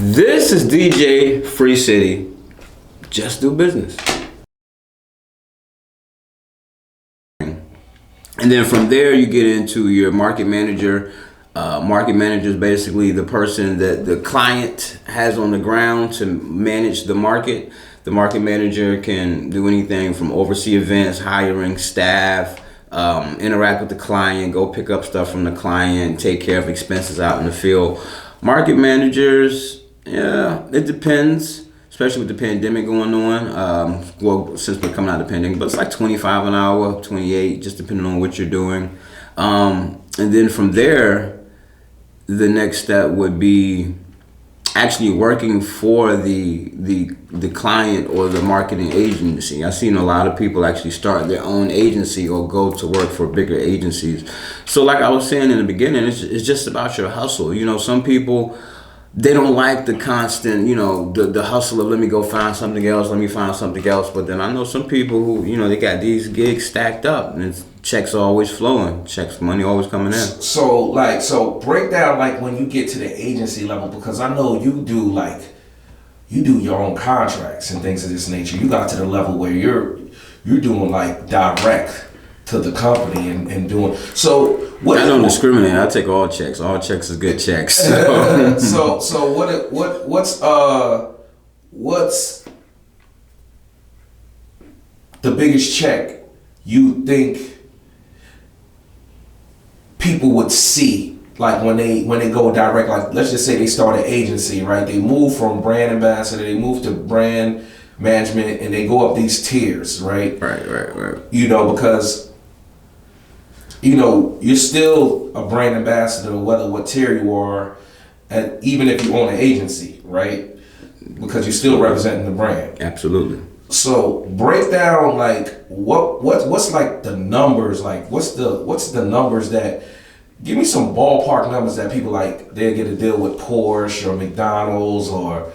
This is DJ Freecity. Just do business. And then from there, you get into your market manager. Market manager is basically the person that the client has on the ground to manage the market. The market manager can do anything from oversee events, hiring staff, interact with the client, go pick up stuff from the client, take care of expenses out in the field. Market managers, yeah, it depends, especially with the pandemic going on. Well, since we're coming out of the pandemic, but it's like 25 an hour, 28, just depending on what you're doing. And then from there, the next step would be actually working for the client or the marketing agency. I've seen a lot of people actually start their own agency or go to work for bigger agencies. So like I was saying in the beginning, it's just about your hustle. You know, some people, they don't like the constant, the hustle of let me go find something else, let me find something else. But then I know some people who, they got these gigs stacked up and checks are always flowing, money always coming in. So break down like when you get to the agency level, because I know you do your own contracts and things of this nature. You got to the level where you're doing like direct to the company and doing so. What I don't discriminate. I take all checks. All checks is good checks. So, so what's the biggest check you think people would see, like when they go direct? Like, let's just say they start an agency, right? They move from brand ambassador, they move to brand management, and they go up these tiers, right? Right. Because you're still a brand ambassador, whether what tier you are, and even if you own an agency, right? Because you're still representing the brand. Absolutely. So break down like what's like the numbers, like what's the numbers that, give me some ballpark numbers that people like they'll get a deal with Porsche or McDonald's or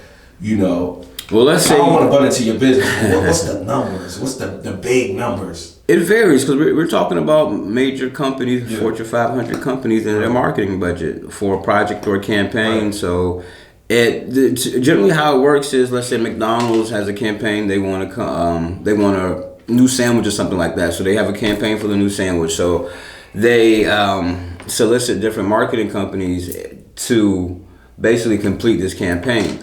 Well, let's say I don't want to butt into your business, but what's the numbers? What's the big numbers? It varies because we're talking about major companies, yeah. Fortune 500 companies, and their marketing budget for a project or a campaign. Right. So, generally how it works is, let's say McDonald's has a campaign. They want a new sandwich or something like that. So they have a campaign for the new sandwich. So they solicit different marketing companies to basically complete this campaign.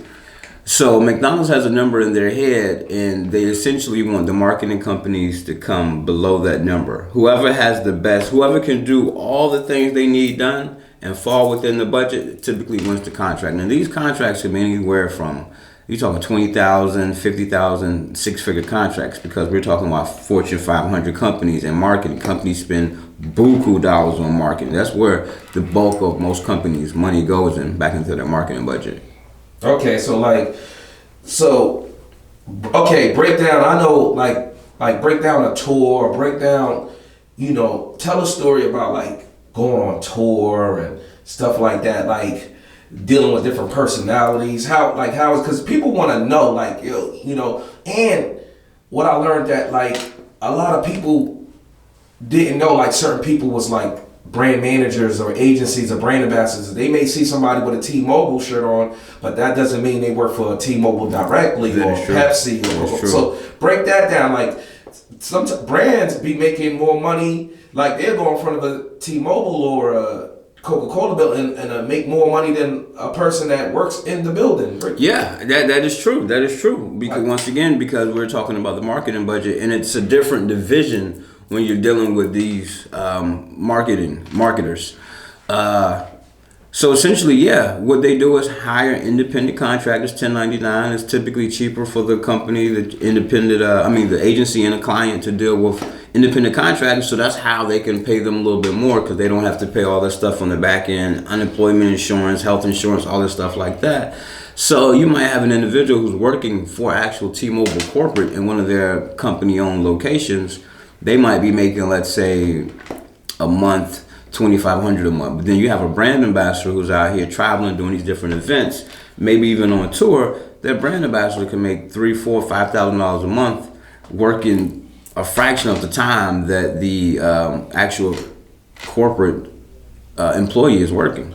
So McDonald's has a number in their head, and they essentially want the marketing companies to come below that number. Whoever has the best, whoever can do all the things they need done and fall within the budget, typically wins the contract. Now these contracts can be anywhere from, you're talking 20,000, 50,000, six-figure contracts, because we're talking about Fortune 500 companies, and marketing companies spend buku dollars on marketing. That's where the bulk of most companies' money goes back into their marketing budget. Okay, break down. I know, like break down a tour, break down, tell a story about like going on tour and stuff like that, like dealing with different personalities. How is, because people want to know, like, and what I learned that like a lot of people didn't know, like certain people was like brand managers or agencies or brand ambassadors. They may see somebody with a T-Mobile shirt on, but that doesn't mean they work for T-Mobile directly or Pepsi. So break that down. Like some brands be making more money, like they'll go in front of a T-Mobile or a Coca-Cola building and make more money than a person that works in the building. Yeah, that is true. That is true. Because because we're talking about the marketing budget, and it's a different division when you're dealing with these marketers. So essentially, what they do is hire independent contractors. 1099 is typically cheaper for the company, the agency and the client to deal with independent contractors. So that's how they can pay them a little bit more, because they don't have to pay all this stuff on the back end, unemployment insurance, health insurance, all this stuff like that. So you might have an individual who's working for actual T-Mobile corporate in one of their company-owned locations. They might be making, let's say, a month, $2,500 a month. But then you have a brand ambassador who's out here traveling, doing these different events, maybe even on tour. That brand ambassador can make $3,000, $4,000, $5,000 a month, working a fraction of the time that the actual corporate employee is working.